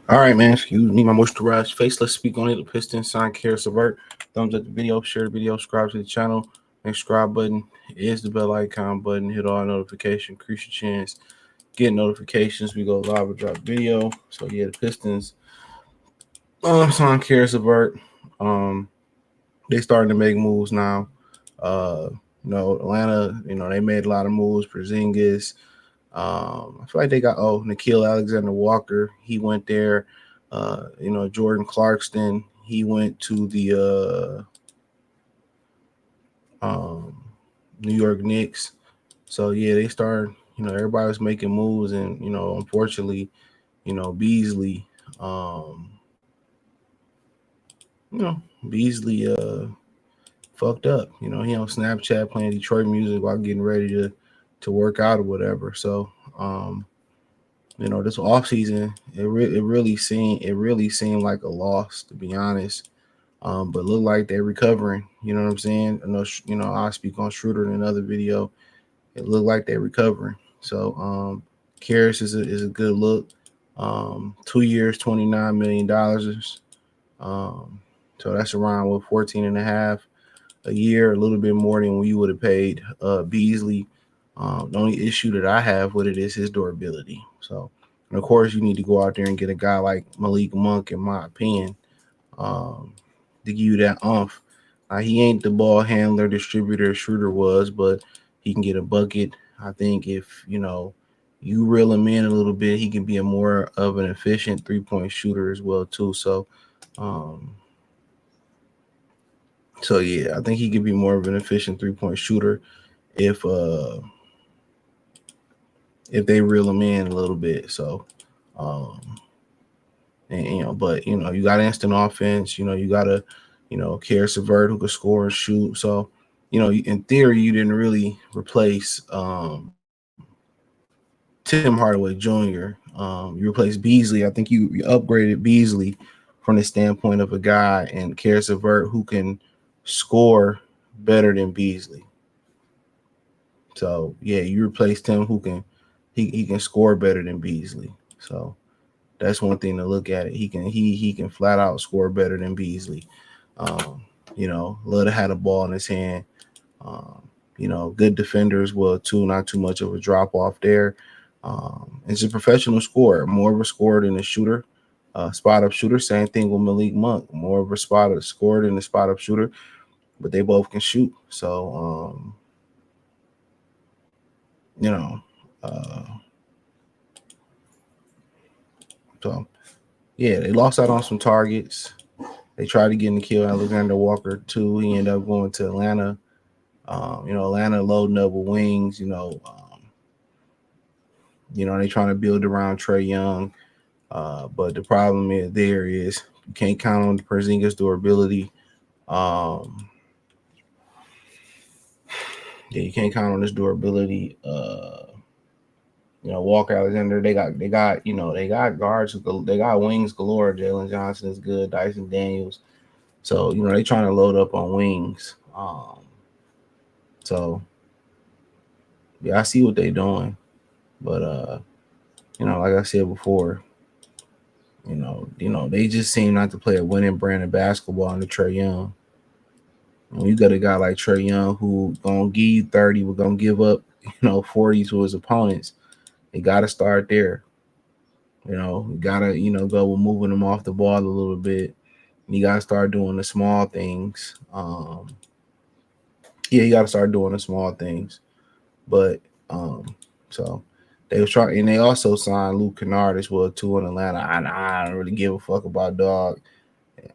All right, man. Excuse me, my moisturized face. Let's speak on it. The Pistons signed Caris LeVert. Thumbs up the video, share the video, subscribe to the channel. Next subscribe button is the bell icon button. Hit all notifications, increase your chance. Get notifications. We go live or drop video. So yeah, the Pistons signed Caris LeVert. Um, they starting to make moves now. Uh, Atlanta. They made a lot of moves. Porzingis. I feel like they got Nikhil Alexander Walker. He went there. Jordan Clarkson. He went to the New York Knicks. So yeah, they started. Everybody was making moves, and unfortunately, Beasley. Um, Beasley fucked up. He on Snapchat playing Detroit music while getting ready to work out or whatever. So this off season, it really seemed like a loss, to be honest. But look like they're recovering. You know what I'm saying? I know, I speak on Schroeder in another video. It looked like they're recovering. So Karras is a good look. 2 years, $29 million. Um, so that's around 14 and a half a year, a little bit more than what you would have paid Beasley. The only issue that I have with it is his durability. So, and of course, you need to go out there and get a guy like Malik Monk, in my opinion, um, to give you that umph. He ain't the ball handler, distributor Schroeder was, but he can get a bucket. I think if you reel him in a little bit, he can be a more of an efficient 3-point shooter as well too. Um, so yeah, I think he could be more of an efficient 3-point shooter if uh if they reel him in a little bit. So um and but you got instant offense, you got a Caris LeVert who could score and shoot. So, in theory you didn't really replace Tim Hardaway Jr. You replaced Beasley. I think you upgraded Beasley from the standpoint of a guy and Caris LeVert who can score better than Beasley. So yeah, you replaced him who can he can score better than Beasley. So that's one thing to look at. It. He can flat out score better than Beasley. Um, Love to have the ball in his hand. Um, good defender as well too. Not too much of a drop off there. It's a professional scorer, more of a scorer than a shooter. Spot up shooter. Same thing with Malik Monk, more of a spot up scorer than a spot up shooter, but they both can shoot. So you know, uh, so yeah, they lost out on some targets. They tried to get Nikhil Alexander Walker too. He ended up going to Atlanta. Atlanta loading up with wings. They trying to build around Trey Young. But the problem is you can't count on the Porzingis durability. Um, yeah, you can't count on this durability. Walker Alexander, they got guards, they got wings galore. Jalen Johnson is good. Dyson Daniels. So they trying to load up on wings. So yeah, I see what they doing, but like I said before, they just seem not to play a winning brand of basketball under Trey Young. When you got a guy like Trey Young who gonna give you 30, we're gonna give up 40 to his opponents. They gotta start there. You gotta go with moving them off the ball a little bit. You gotta start doing the small things. Yeah, you gotta start doing the small things. But so they was trying, and they also signed Luke Kennard as well too in Atlanta. I don't really give a fuck about dog.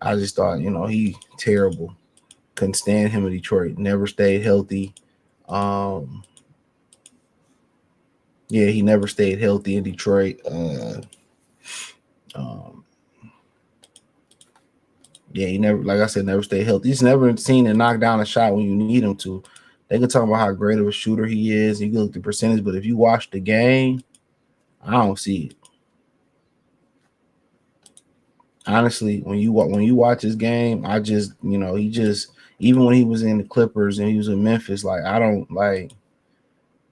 I just thought he terrible. Couldn't stand him in Detroit. Never stayed healthy. Um, yeah, he never stayed healthy in Detroit. Um, yeah, he never, like I said, never stayed healthy. He's never seen to knock down a shot when you need him to. They can talk about how great of a shooter he is. You can look at the percentage, but if you watch the game, I don't see it. Honestly, when you watch his game, I just he just, even when he was in the Clippers and he was in Memphis, like I don't like,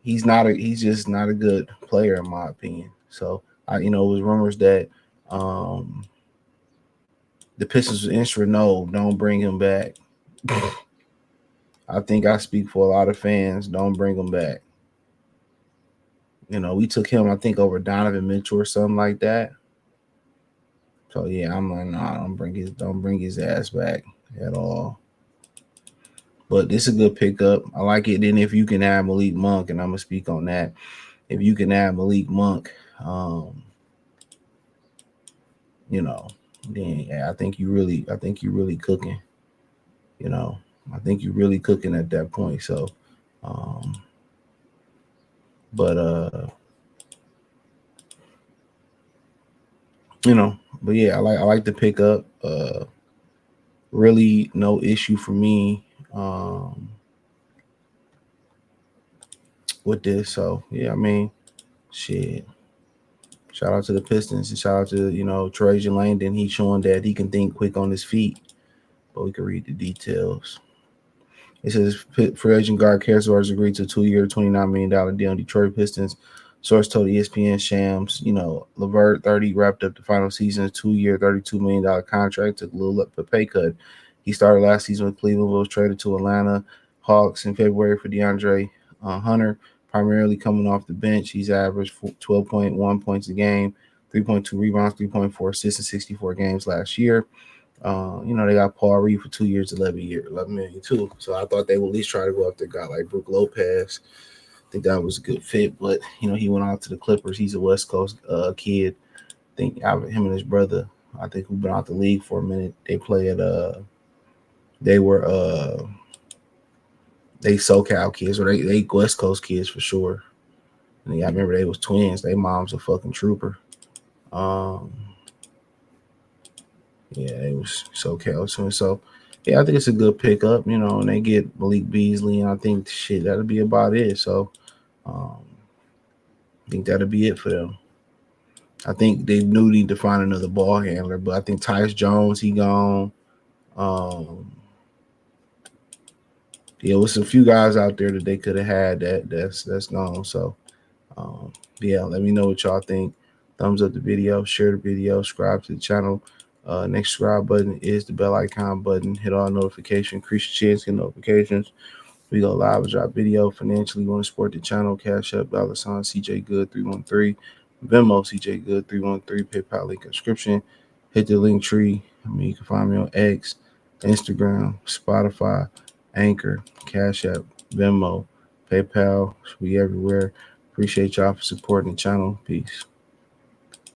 he's just not a good player in my opinion. So it was rumors that The Pistons was answering, no, don't bring him back. I think I speak for a lot of fans. Don't bring him back. You know, we took him, I think, over Donovan Mitchell or something like that. So yeah, I'm like, nah, don't bring his ass back at all. But this is a good pickup. I like it. Then if you can add Malik Monk, and I'm gonna speak on that. If you can add Malik Monk, you know, then yeah, I think you really cooking. You know, I think you're really cooking at that point. So, um, but you know, but yeah, I like the pickup. Really no issue for me with this. So yeah, I mean, shit. Shout out to the Pistons and shout out to Trajan Langdon. He's showing that he can think quick on his feet, but we can read the details. It says free agent guard Caris LeVert agreed to a 2-year, $29 million deal on Detroit Pistons. Source told ESPN Shams, LeVert 30 wrapped up the final season, a 2-year, $32 million contract, took a little up a pay cut. He started last season with Cleveland, was traded to Atlanta Hawks in February for DeAndre Hunter, primarily coming off the bench. He's averaged 12.1 points a game, 3.2 rebounds, 3.4 assists in 64 games last year. They got Paul Reed for 2 years, 11 million too. So I thought they would at least try to go after a guy like Brook Lopez. I think that was a good fit, but he went out to the Clippers. He's a West Coast kid. I think him and his brother, I think, who've been out the league for a minute. They play at they were they SoCal kids, or they West Coast kids for sure. And I remember they was twins. They mom's a fucking trooper. Yeah, it was SoCal twins. So yeah, I think it's a good pickup, and they get Malik Beasley, and I think shit that'll be about it. So I think that'll be it for them. I think they do need to find another ball handler, but I think Tyus Jones, he gone. Yeah, with a few guys out there that they could have had that's gone. So yeah, let me know what y'all think. Thumbs up the video, share the video, subscribe to the channel. Next subscribe button is the bell icon button. Hit all notifications, increase your chance to get notifications. We go live and drop video. Financially, you want to support the channel, Cash App, $ CJ Good 313, Venmo CJ Good 313, PayPal link in description. Hit the link tree. You can find me on X, Instagram, Spotify, Anchor, Cash App, Venmo, PayPal. We everywhere. Appreciate y'all for supporting the channel. Peace.